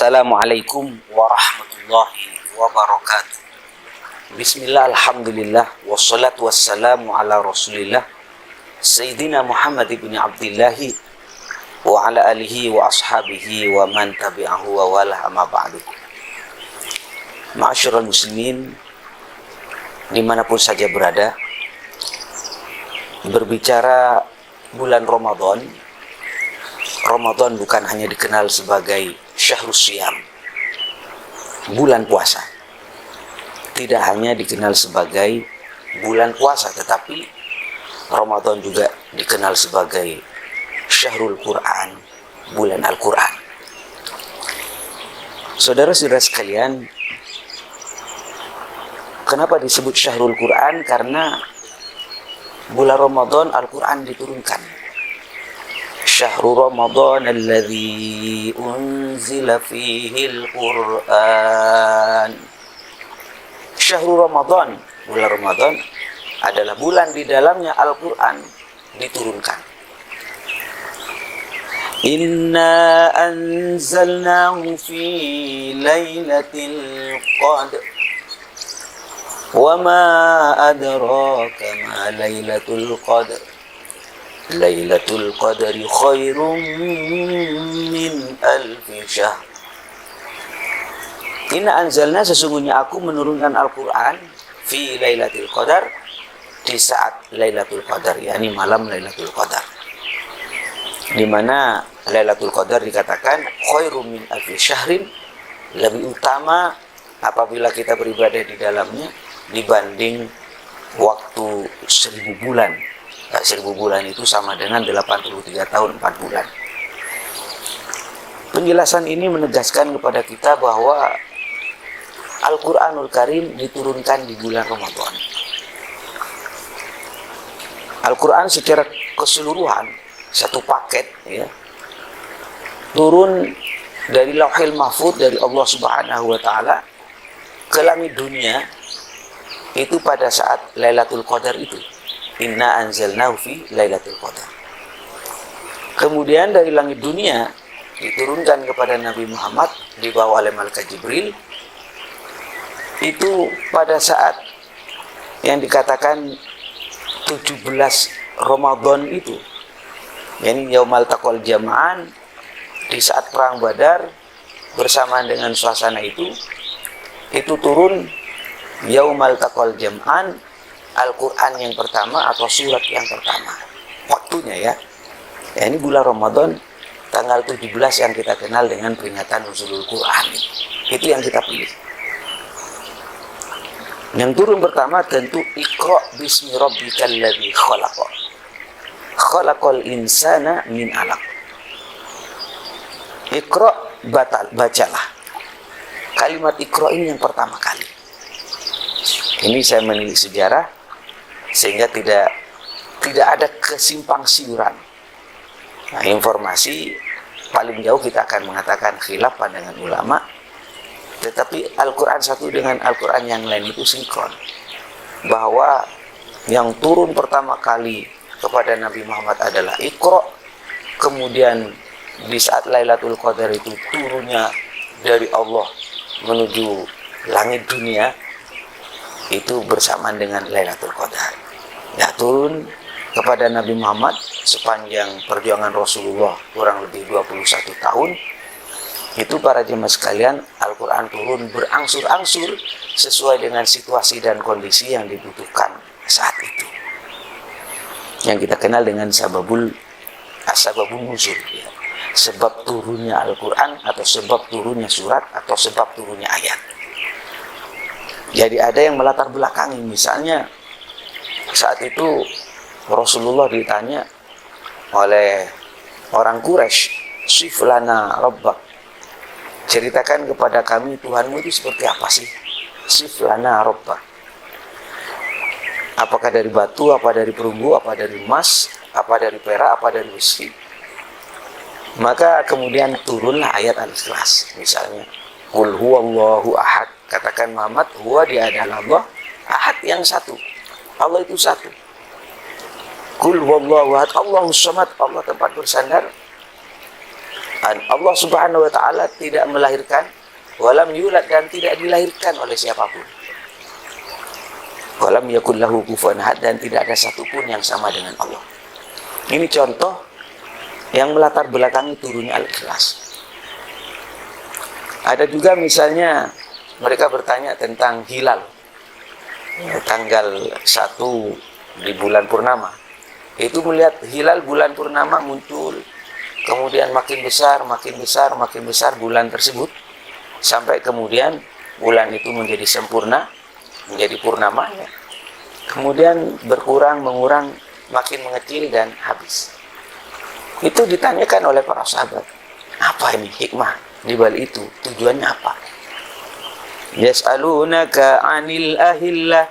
Assalamualaikum warahmatullahi wabarakatuh. Bismillah, alhamdulillah, wassalatu wassalamu ala rasulillah Sayyidina Muhammad ibn Abdillahi wa ala alihi wa ashabihi wa man tabi'ahu wa wala amma ba'du. Ma'asyiral muslimin, dimanapun saja berada, berbicara bulan Ramadan, Ramadan bukan hanya dikenal sebagai syahrus siyam, bulan puasa. Tidak hanya dikenal sebagai bulan puasa, tetapi Ramadan juga dikenal sebagai syahrul Quran, bulan Al-Quran. Saudara-saudara sekalian, kenapa disebut syahrul Quran? Karena bulan Ramadan Al-Quran diturunkan. Syahrul Ramadan alladzi unzila fihi al-Quran. Syahrul Ramadan, bulan Ramadan adalah bulan di dalamnya Al-Quran diturunkan. Inna anzalnahu fi lailatul qadr. Wa ma adraka ma lailatul qadr. Lailatul qadri khairum min alfi syahr. Inna anzalna, sesungguhnya aku menurunkan Al-Quran fi lailatul qadar, di saat lailatul qadar, yakni malam lailatul qadar, di mana lailatul qadar dikatakan khairum min alfi syahrin, lebih utama apabila kita beribadah di dalamnya dibanding waktu 1000 bulan. 1000 bulan itu sama dengan 83 tahun 4 bulan. Penjelasan ini menegaskan kepada kita bahwa Al-Quranul Karim diturunkan di bulan Ramadan. Al-Quran secara keseluruhan, satu paket, ya, turun dari Lauhil Mahfuz dari Allah Subhanahu wa Ta'ala ke langit dunia itu pada saat Lailatul Qadar itu. Inna anzalnahu fi lailatul qadar. Kemudian dari langit dunia diturunkan kepada Nabi Muhammad dibawa oleh Malaikat Jibril itu pada saat yang dikatakan 17 Ramadan itu, yakni Yaumal Taqal Jam'an, di saat perang Badar bersamaan dengan suasana itu turun Yaumal Taqal Jam'an, Al-Quran yang pertama atau surat yang pertama waktunya, ya. Ini bulan Ramadan tanggal 17 yang kita kenal dengan peringatan nuzulul Quran. Itu yang kita pilih. Yang turun pertama tentu Iqra bismi rabbikal ladzi khalaq. Khalaqal insana min 'alaq. Iqra, bacalah. Kalimat Iqra ini yang pertama kali. Ini saya menilik sejarah sehingga tidak ada kesimpang siuran. Nah, informasi paling jauh kita akan mengatakan khilaf pandangan ulama, tetapi Al-Quran satu dengan Al-Quran yang lain itu sinkron, bahwa yang turun pertama kali kepada Nabi Muhammad adalah Iqra, kemudian di saat Lailatul Qadar itu turunnya dari Allah menuju langit dunia itu bersamaan dengan Lailatul Qadar. Ya, turun kepada Nabi Muhammad sepanjang perjuangan Rasulullah kurang lebih 21 tahun. Itu para jemaah sekalian, Al-Quran turun berangsur-angsur sesuai dengan situasi dan kondisi yang dibutuhkan saat itu, yang kita kenal dengan asbabun nuzul, ya. Sebab turunnya Al-Quran atau sebab turunnya surat atau sebab turunnya ayat. Jadi ada yang melatar belakangi, misalnya saat itu Rasulullah ditanya oleh orang Quraisy, "Sif lana rabbak." Ceritakan kepada kami Tuhanmu itu seperti apa sih? Sif lana rabbak. Apakah dari batu, apa dari perunggu, apa dari emas, apa dari perak, apa dari besi? Maka kemudian turunlah ayat Al-Ikhlas, misalnya Qul huwallahu ahad. Katakan Muhammad, huwa, dia adalah Allah, ahad yang satu. Allah itu satu. Qul huwallahu ahad, Allahus samad, Allah tempat bersandar. Allah Subhanahu wa taala tidak melahirkan, walam yulad, dan tidak dilahirkan oleh siapapun. Walam yakul lahu kufuwan ahad, dan tidak ada satupun yang sama dengan Allah. Ini contoh yang melatar belakangi turunnya Al-Ikhlas. Ada juga misalnya mereka bertanya tentang hilal, tanggal 1 di bulan purnama. Itu melihat hilal bulan purnama muncul, kemudian makin besar, makin besar, makin besar bulan tersebut, sampai kemudian bulan itu menjadi sempurna, menjadi purnama, ya. Kemudian berkurang, mengurang, makin mengecil dan habis. Itu ditanyakan oleh para sahabat, apa ini hikmah di balik itu, tujuannya apa? Yas'alunaka 'anil ahillah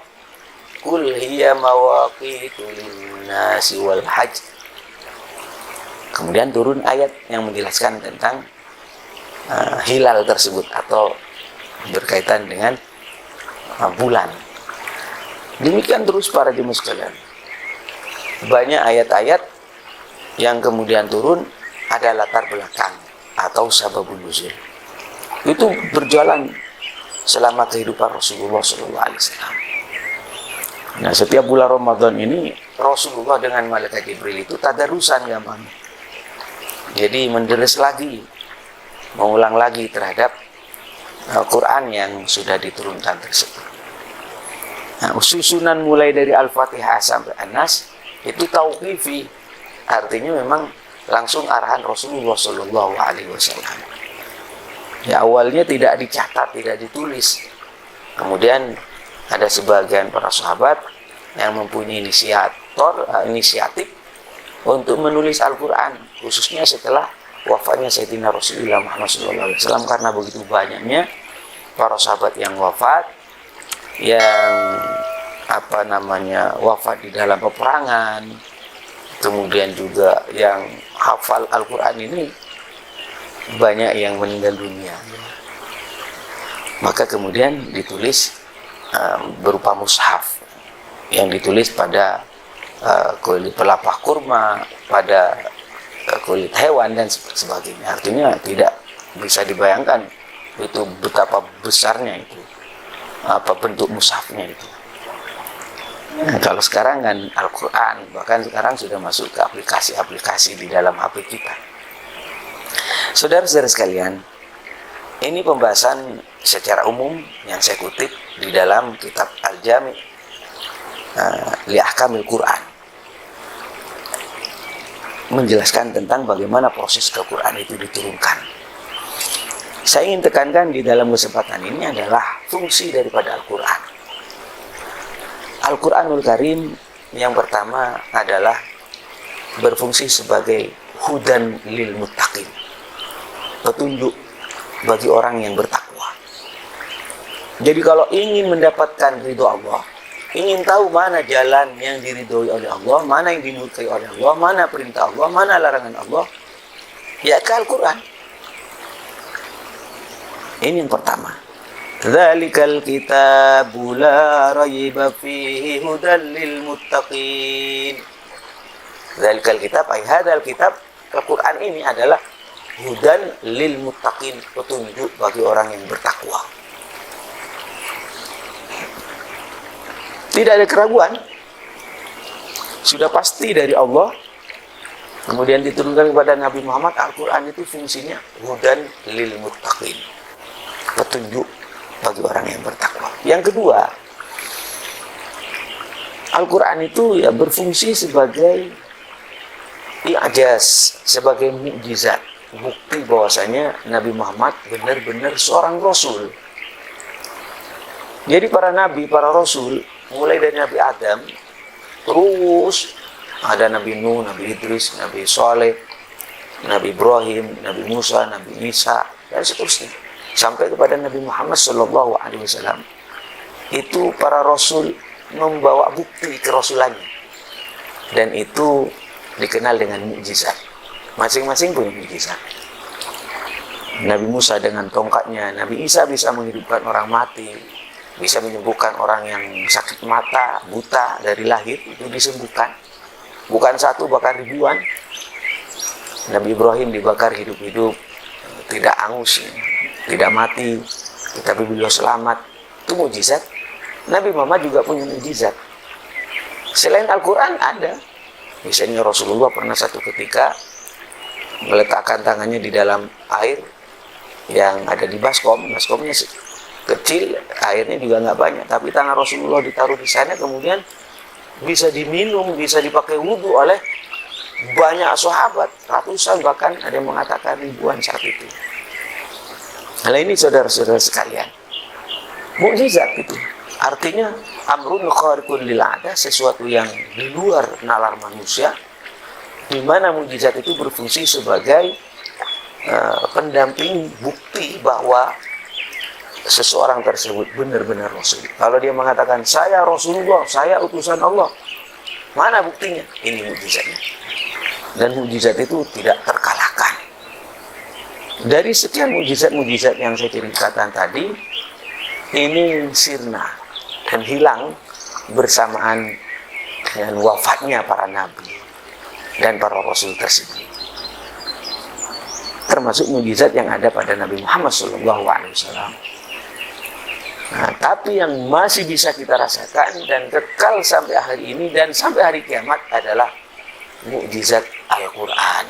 qul hiya mawaqitu lin-nasi wal hajj. Kemudian turun ayat yang menjelaskan tentang hilal tersebut atau berkaitan dengan bulan. Demikian terus para jemaah sekalian. Banyak ayat-ayat yang kemudian turun ada latar belakang atau sababun nuzul. Itu berjalan selama kehidupan Rasulullah SAW. Nah, setiap bulan Ramadan ini Rasulullah dengan malaikat Jibril itu tadarusan gampang. Jadi menderes lagi, mengulang lagi terhadap Al-Quran yang sudah diturunkan tersebut. Nah, susunan mulai dari Al-Fatihah sampai An-Nas itu tauqifi, artinya memang langsung arahan Rasulullah SAW. Ya, awalnya tidak dicatat, tidak ditulis. Kemudian ada sebagian para sahabat yang mempunyai inisiatif untuk menulis Al-Quran, khususnya setelah wafatnya Sayyidina Rasulullah Muhammad SAW, karena begitu banyaknya para sahabat yang wafat, yang wafat di dalam peperangan, kemudian juga yang hafal Al-Quran ini banyak yang meninggal dunia. Maka kemudian ditulis berupa mushaf yang ditulis pada kulit pelapah kurma, pada kulit hewan dan sebagainya. Artinya tidak bisa dibayangkan itu betapa besarnya itu, apa bentuk mushafnya itu. Nah, kalau sekarang kan Al-Quran, bahkan sekarang sudah masuk ke aplikasi-aplikasi di dalam HP kita. Saudara-saudara sekalian, ini pembahasan secara umum yang saya kutip di dalam kitab Al-Jami' li Ahkamil Quran, menjelaskan tentang bagaimana proses Al-Quran itu diturunkan. Saya ingin tekankan di dalam kesempatan ini adalah fungsi daripada Al-Quran. Al-Quranul Karim yang pertama adalah berfungsi sebagai hudan lil muttaqin, petunjuk bagi orang yang bertakwa. Jadi kalau ingin mendapatkan ridho Allah, ingin tahu mana jalan yang diridhoi oleh Allah, mana yang dimurkai oleh Allah, mana perintah Allah, mana larangan Allah, ya ke Al-Quran. Ini yang pertama. Dzalikal kitabu la raiba fihi hudan lil muttaqin. Dzalikal kitab, ay hadzal kitab, Al-Quran ini adalah hudan lil muttaqin, petunjuk bagi orang yang bertakwa. Tidak ada keraguan, sudah pasti dari Allah. Kemudian diturunkan kepada Nabi Muhammad. Al-Quran itu fungsinya hudan lil muttaqin, petunjuk bagi orang yang bertakwa. Yang kedua, Al-Quran itu ya berfungsi sebagai i'jaz, sebagai mukjizat, bukti bahwasanya Nabi Muhammad benar-benar seorang Rasul. Jadi para Nabi, para Rasul, mulai dari Nabi Adam, terus ada Nabi Nuh, Nabi Idris, Nabi Saleh, Nabi Ibrahim, Nabi Musa, Nabi Isa, dan seterusnya. Sampai kepada Nabi Muhammad SAW. Itu para Rasul membawa bukti kerasulannya. Dan itu dikenal dengan mukjizat. Masing-masing punya mukjizat. Nabi Musa dengan tongkatnya, Nabi Isa bisa menghidupkan orang mati, bisa menyembuhkan orang yang sakit mata, buta dari lahir, itu disembuhkan. Bukan satu, bahkan ribuan. Nabi Ibrahim dibakar hidup-hidup, tidak angus, tidak mati, tetapi beliau selamat. Itu mukjizat. Nabi Muhammad juga punya mukjizat. Selain Al-Quran ada. Misalnya Rasulullah pernah satu ketika meletakkan tangannya di dalam air yang ada di baskom. Baskomnya kecil, airnya juga nggak banyak, tapi tangan Rasulullah ditaruh di sana, kemudian bisa diminum, bisa dipakai wudhu oleh banyak sahabat, ratusan, bahkan ada yang mengatakan ribuan saat itu. Nah ini saudara-saudara sekalian, mukjizat itu artinya amrun khariqun lil 'ada, sesuatu yang di luar nalar manusia, di mana mukjizat itu berfungsi sebagai pendamping bukti bahwa seseorang tersebut benar-benar Rasul. Kalau dia mengatakan saya Rasulullah, saya utusan Allah, mana buktinya? Ini mukjizatnya. Dan mukjizat itu tidak terkalahkan. Dari sekian mukjizat-mukjizat yang saya ceritakan tadi, ini sirna dan hilang bersamaan dengan wafatnya para nabi dan para rasul tersebut. Termasuk mukjizat yang ada pada Nabi Muhammad SAW. Nah, tapi yang masih bisa kita rasakan dan kekal sampai hari ini dan sampai hari kiamat adalah mukjizat Al-Quran.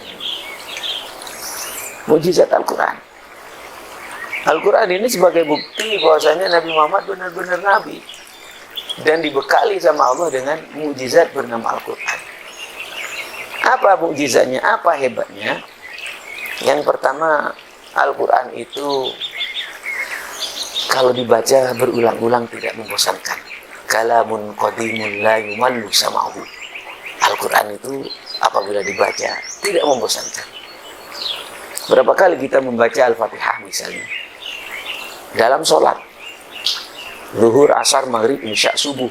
Mukjizat Al-Quran. Al-Quran ini sebagai bukti bahwasanya Nabi Muhammad benar-benar Nabi dan dibekali sama Allah dengan mukjizat bernama Al-Quran. Apa mukjizatnya? Apa hebatnya? Yang pertama, Al-Quran itu kalau dibaca berulang-ulang tidak membosankan. Kalamun qadimun la yumallu sama'uhu. Al-Quran itu apabila dibaca tidak membosankan. Berapa kali kita membaca Al-Fatihah misalnya dalam sholat zuhur, asar, maghrib, isya, subuh,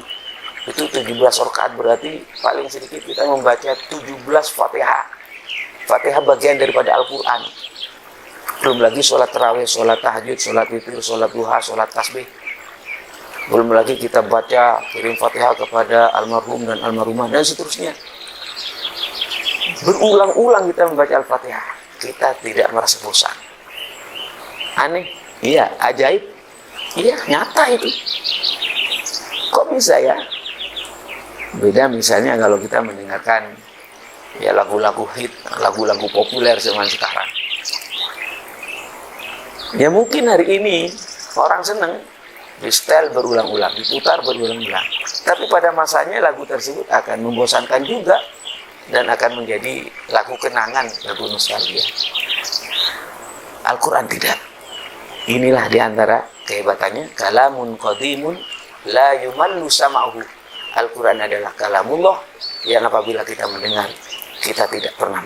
itu 17 rakaat, berarti paling sedikit kita membaca 17 Fatihah. Fatihah bagian daripada Al-Quran. Belum lagi sholat tarawih, sholat tahajud, sholat witir, sholat duha, sholat tasbih. Belum lagi kita baca kirim Fatihah kepada almarhum dan almarhumah dan seterusnya. Berulang-ulang kita membaca Al-Fatihah, kita tidak merasa bosan. Aneh? Iya. Ajaib? Iya, nyata itu. Kok bisa ya? Beda misalnya kalau kita mendengarkan ya lagu-lagu hit, lagu-lagu populer zaman sekarang. Ya mungkin hari ini orang senang di setel berulang-ulang, diputar berulang-ulang. Tapi pada masanya lagu tersebut akan membosankan juga dan akan menjadi lagu kenangan, lagu nostalgia. Al-Quran tidak. Inilah diantara kehebatannya. Kalamun qadimun la yumallu sama'uhu. Al-Quran adalah kalamullah yang apabila kita mendengar, kita tidak pernah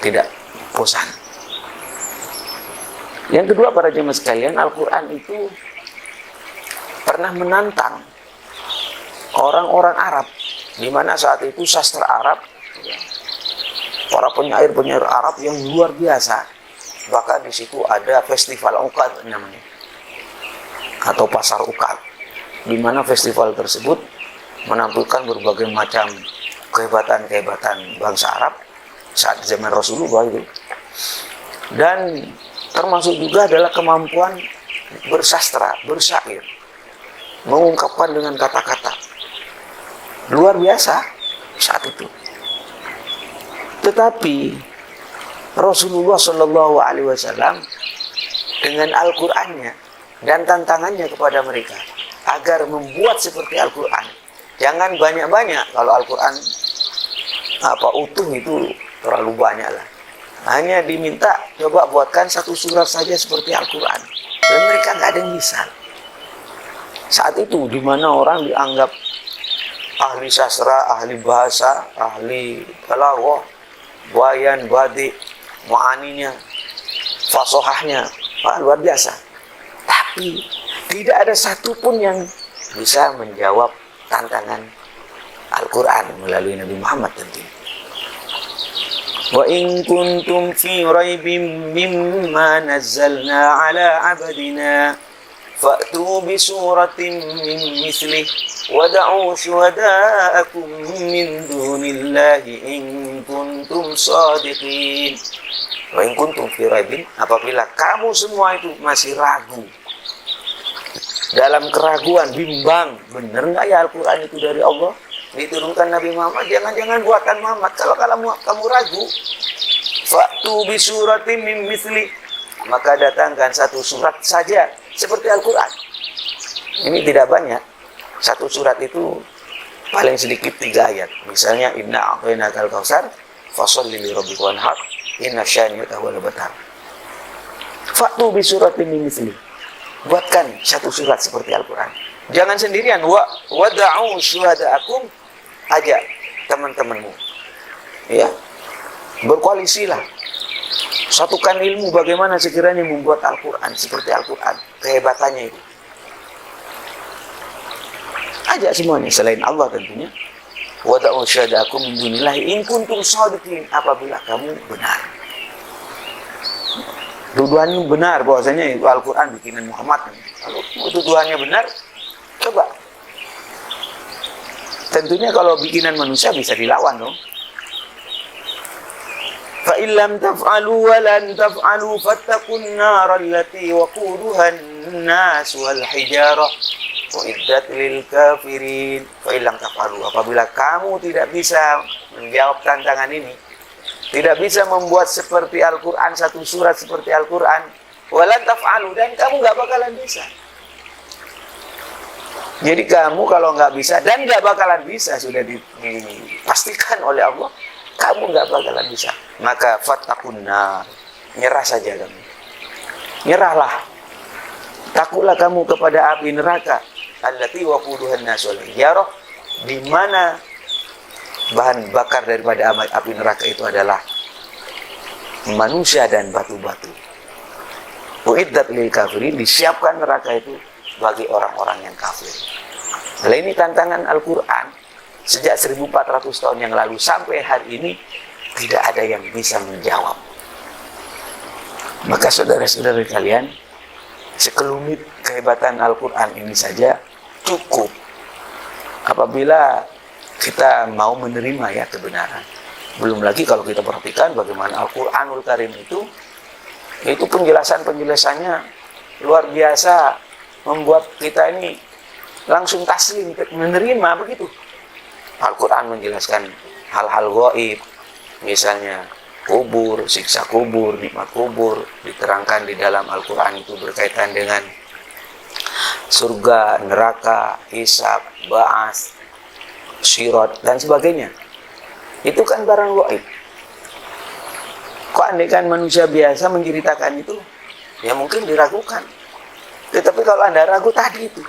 tidak bosan. Yang kedua, para jemaah sekalian, Al-Quran itu pernah menantang orang-orang Arab, di mana saat itu sastra Arab, para penyair-penyair Arab yang luar biasa. Bahkan di situ ada festival Uqad namanya, atau pasar Uqad, di mana festival tersebut menampilkan berbagai macam kehebatan-kehebatan bangsa Arab saat zaman Rasulullah itu. Dan termasuk juga adalah kemampuan bersastra, bersyair, mengungkapkan dengan kata-kata. Luar biasa saat itu. Tetapi Rasulullah Shallallahu Alaihi Wasallam dengan Al-Qurannya dan tantangannya kepada mereka agar membuat seperti Al-Quran. Jangan banyak-banyak, kalau Al-Quran utuh itu terlalu banyak lah. Hanya diminta coba buatkan satu surat saja seperti Al-Quran. Dan mereka nggak ada yang bisa. Saat itu di mana orang dianggap ahli sastra, ahli bahasa, ahli balaghah, bayan, badi, mu'aninya, fasohahnya, luar biasa. Tapi tidak ada satupun yang bisa menjawab tantangan Al-Quran melalui Nabi Muhammad tentunya. Wa in kuntum fi raibim mimma nazzalna ala abdina fa'tu bi suratin min mislih wada'u syuhada'akum min dunillahi in kuntum shadiqin. Wa in kuntum fi raibin, apabila kamu semua itu masih ragu, dalam keraguan, bimbang, benar nggak ya Al-Quran itu dari Allah, diturunkan Nabi Muhammad, jangan buatan Muhammad. Kalau kamu ragu, fa'tu bi suratin min misli, maka datangkan satu surat saja seperti Al-Quran. Ini tidak banyak. Satu surat itu paling sedikit 3 ayat. Misalnya inna a'tainakal kautsar fasholli li rabbika wanhar inna syani'aka huwal abtar. Fa'tu bi suratin min misli. Buatkan satu surat seperti Al-Quran. Jangan sendirian. Wada'u syuhada'akum, ajak teman-temanmu. Ya. Berkoalisilah. Satukan ilmu bagaimana sekiranya membuat Al-Quran seperti Al-Quran. Kehebatannya itu. Ajak semuanya selain Allah tentunya. Wada'u syuhada'akum min dunillahi in kuntum shadiqin, apabila kamu benar. Tuduhannya benar bahwasanya itu Al-Quran bikinan Muhammad. Kalau tuduhannya benar, coba. Tentunya kalau bikinan manusia bisa dilawan dong. Fa illam taf'alu wa lan taf'alu fattaqun nar allati waquduha an-nas wal hijarah uiddat lil kafirin. Fa illam taf'alu, apabila kamu tidak bisa menjawab tantangan ini, tidak bisa membuat seperti Al-Quran, satu surat seperti Al-Quran, walan taf'alu, dan kamu nggak bakalan bisa. Jadi kamu kalau nggak bisa, dan nggak bakalan bisa, sudah dipastikan oleh Allah, kamu nggak bakalan bisa. Maka fattaqun nar, nyerah saja kamu. Nyerahlah. Takutlah kamu kepada api neraka, allati waquduhan nas wal hijarah, di mana bahan bakar daripada api neraka itu adalah manusia dan batu-batu. Uiddat lil kafirin, disiapkan neraka itu bagi orang-orang yang kafir. Nah, ini tantangan Al-Quran sejak 1400 tahun yang lalu sampai hari ini tidak ada yang bisa menjawab. Maka saudara-saudara kalian, sekelumit kehebatan Al-Quran ini saja cukup apabila kita mau menerima ya kebenaran. Belum lagi kalau kita perhatikan bagaimana Al-Quranul Karim itu penjelasannya luar biasa, membuat kita ini langsung taslim, menerima begitu. Al-Quran menjelaskan hal-hal gaib, misalnya kubur, siksa kubur, nikmat kubur, diterangkan di dalam Al-Quran itu berkaitan dengan surga, neraka, hisab, ba'as, sirat, dan sebagainya. Itu kan barang gaib. Kok andaikan manusia biasa menceritakan itu, ya mungkin diragukan. Tetapi kalau Anda ragu tadi itu,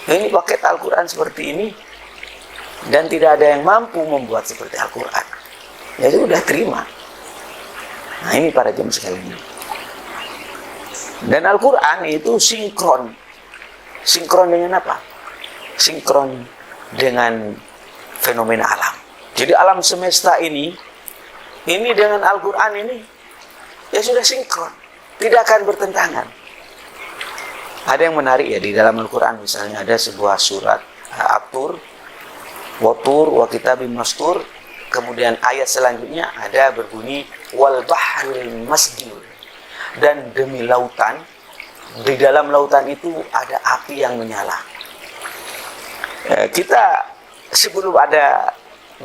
ini paket Al-Quran seperti ini, dan tidak ada yang mampu membuat seperti Al-Quran, ya sudah terima. Nah ini para jemaah sekalian. Dan Al-Quran itu sinkron. Sinkron dengan apa? Sinkron dengan fenomena alam. Jadi alam semesta ini dengan Al-Quran ini, ya sudah sinkron. Tidak akan bertentangan. Ada yang menarik ya di dalam Al-Quran, misalnya ada sebuah surat At-Tur, Watur, wa kitabim mastur, kemudian ayat selanjutnya ada berbunyi wal bahril masjur, dan demi lautan, di dalam lautan itu ada api yang menyala. Kita sebelum ada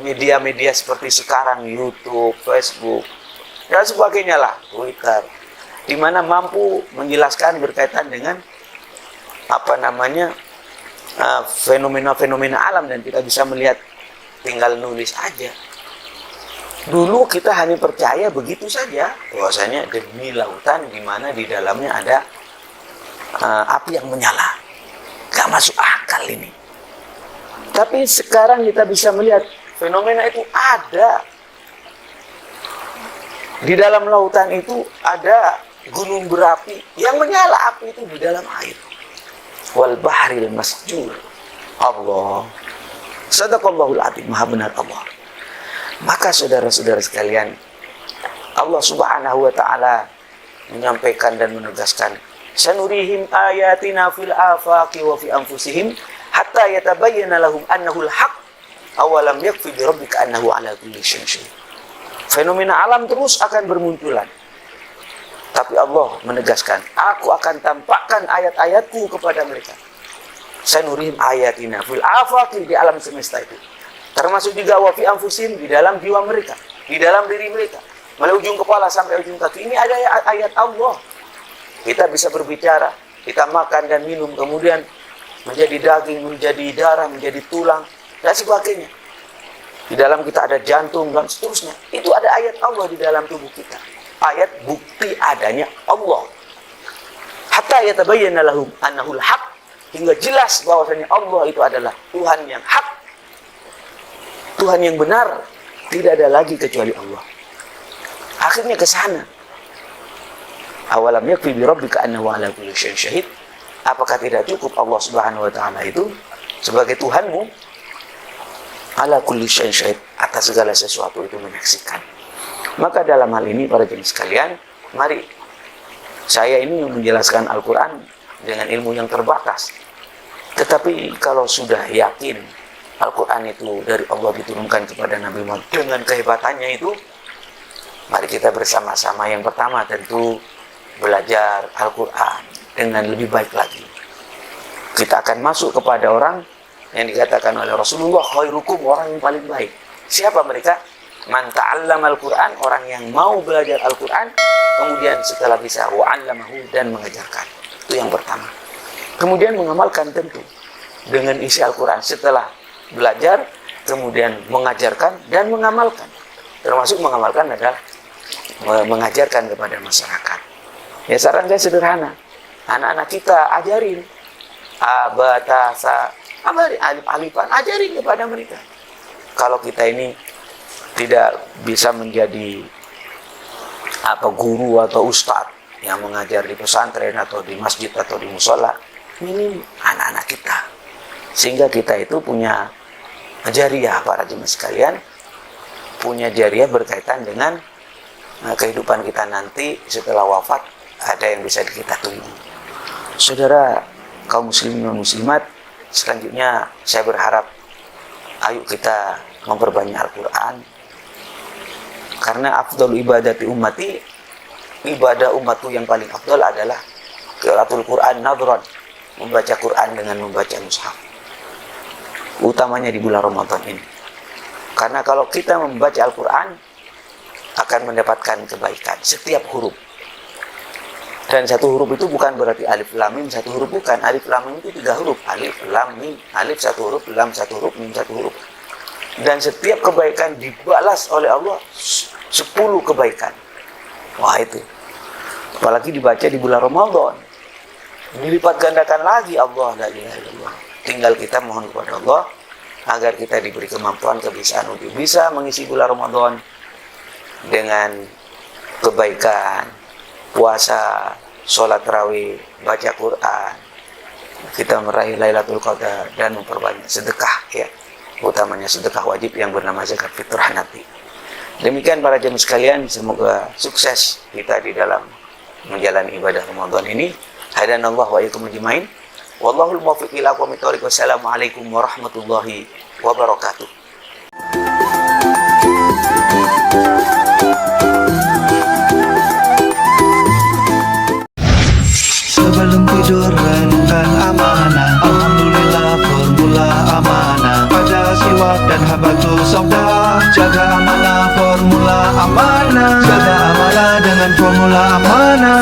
media-media seperti sekarang, YouTube, Facebook, dan sebagainya lah, Twitter, di mana mampu menjelaskan berkaitan dengan fenomena-fenomena alam, dan kita bisa melihat, tinggal nulis aja. Dulu kita hanya percaya begitu saja, bahwasanya demi lautan di mana di dalamnya ada api yang menyala. Gak masuk akal ini. Tapi sekarang kita bisa melihat fenomena itu ada. Di dalam lautan itu ada gunung berapi yang menyala, api itu di dalam air. Wal bahril masjur. Allah. Sadaqallahul adzim, maha benar Allah. Maka saudara-saudara sekalian, Allah Subhanahu wa taala menyampaikan dan menegaskan Sanurihim ayatina fil afaqi wa fi anfusihim hatta yatabayyana lahum annahu al-haq awalam yakfi bi rabbika annahu ala kulli syai'in syahid. Fenomena alam terus akan bermunculan. Tapi Allah menegaskan, aku akan tampakkan ayat-ayatku kepada mereka. Sanurihim ayatina fil afaqi, di alam semesta itu. Termasuk juga wa fi anfusihim, di dalam jiwa mereka, di dalam diri mereka. Mulai ujung kepala sampai ujung kaki. Ini ada ayat Allah. Kita bisa berbicara, kita makan dan minum, kemudian menjadi daging, menjadi darah, menjadi tulang, dan sebagainya. Di dalam kita ada jantung dan seterusnya. Itu ada ayat Allah di dalam tubuh kita. Ayat bukti adanya Allah. Hatta yatabayyana lahum annahu al-haq, hingga jelas bahwasanya Allah itu adalah Tuhan yang hak, Tuhan yang benar, tidak ada lagi kecuali Allah. Akhirnya ke sana. Awalam yakfi bi rabbika annahu ala kulli syai'in syahid. Apakah tidak cukup Allah Subhanahu wa taala itu sebagai Tuhanmu ala kulli syai'in syahid, atas segala sesuatu itu menyaksikan. Maka dalam hal ini para jemaah sekalian, mari saya ini menjelaskan Al-Qur'an dengan ilmu yang terbatas. Tetapi kalau sudah yakin Al-Qur'an itu dari Allah diturunkan kepada Nabi Muhammad dengan kehebatannya itu, mari kita bersama-sama yang pertama tentu belajar Al-Quran dengan lebih baik lagi. Kita akan masuk kepada orang yang dikatakan oleh Rasulullah, khairukum, orang yang paling baik. Siapa mereka? Man ta'allama Al-Quran, orang yang mau belajar Al-Quran, kemudian setelah bisa wa'allamahu, dan mengajarkan. Itu yang pertama. Kemudian mengamalkan tentu dengan isi Al-Quran. Setelah belajar, kemudian mengajarkan dan mengamalkan. Termasuk mengamalkan adalah mengajarkan kepada masyarakat. Ya, saran saya sederhana. Anak-anak kita ajarin abatasa, alif-alifan, ajarin kepada mereka. Kalau kita ini tidak bisa menjadi guru atau ustadz yang mengajar di pesantren atau di masjid atau di musola, ini anak-anak kita. Sehingga kita itu punya jariah, para jemaah sekalian, punya jariah berkaitan dengan kehidupan kita nanti setelah wafat, ada yang bisa kita tunggu. Saudara kaum muslimin dan muslimat, selanjutnya saya berharap ayo kita memperbanyak Al-Quran, karena afdal ibadati ummati, ibadah umatku yang paling afdal adalah qiraatul Quran nadhran, membaca Quran dengan membaca mushaf, utamanya di bulan Ramadan ini. Karena kalau kita membaca Al-Quran akan mendapatkan kebaikan setiap huruf. Dan satu huruf itu bukan berarti alif lam mim satu huruf, bukan. Alif lam mim itu 3 huruf. Alif lam mim, alif 1 huruf, lam 1 huruf, mim 1 huruf. Dan setiap kebaikan dibalas oleh Allah 10 kebaikan. Wah, itu. Apalagi dibaca di bulan Ramadan. Dilipat gandakan lagi Allah, la ilaha illallah. Tinggal kita mohon kepada Allah agar kita diberi kemampuan, kebiasaan untuk bisa mengisi bulan Ramadan dengan kebaikan, puasa, sholat tarawih, baca Quran, kita meraih Lailatul Qadar, dan memperbanyak sedekah, ya, utamanya sedekah wajib yang bernama zakat fitrah nanti. Demikian para jemaah sekalian, semoga sukses kita di dalam menjalani ibadah Ramadan ini. Hadanallah wa iyyakum ajmain. Wallahul muwaffiq ila aqwamit thoriq. Wassalamualaikum warahmatullahi wabarakatuh. Sebelum tidur renungkan amanah, alhamdulillah formula amanah. Baca siwak dan habatus sauda, jaga amanah formula amanah. Jaga amanah dengan formula amanah.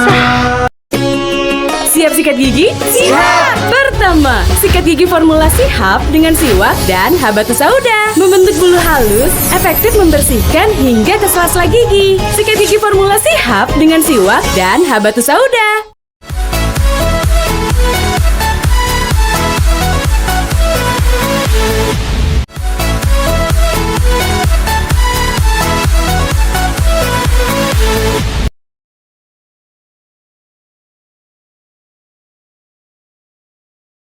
Siap sikat gigi? Siap! Pertama, sikat gigi formula Sihab dengan siwak dan habatus sauda. Membentuk bulu halus, efektif membersihkan hingga ke sela-sela gigi. Sikat gigi formula Sihab dengan siwak dan habatus sauda.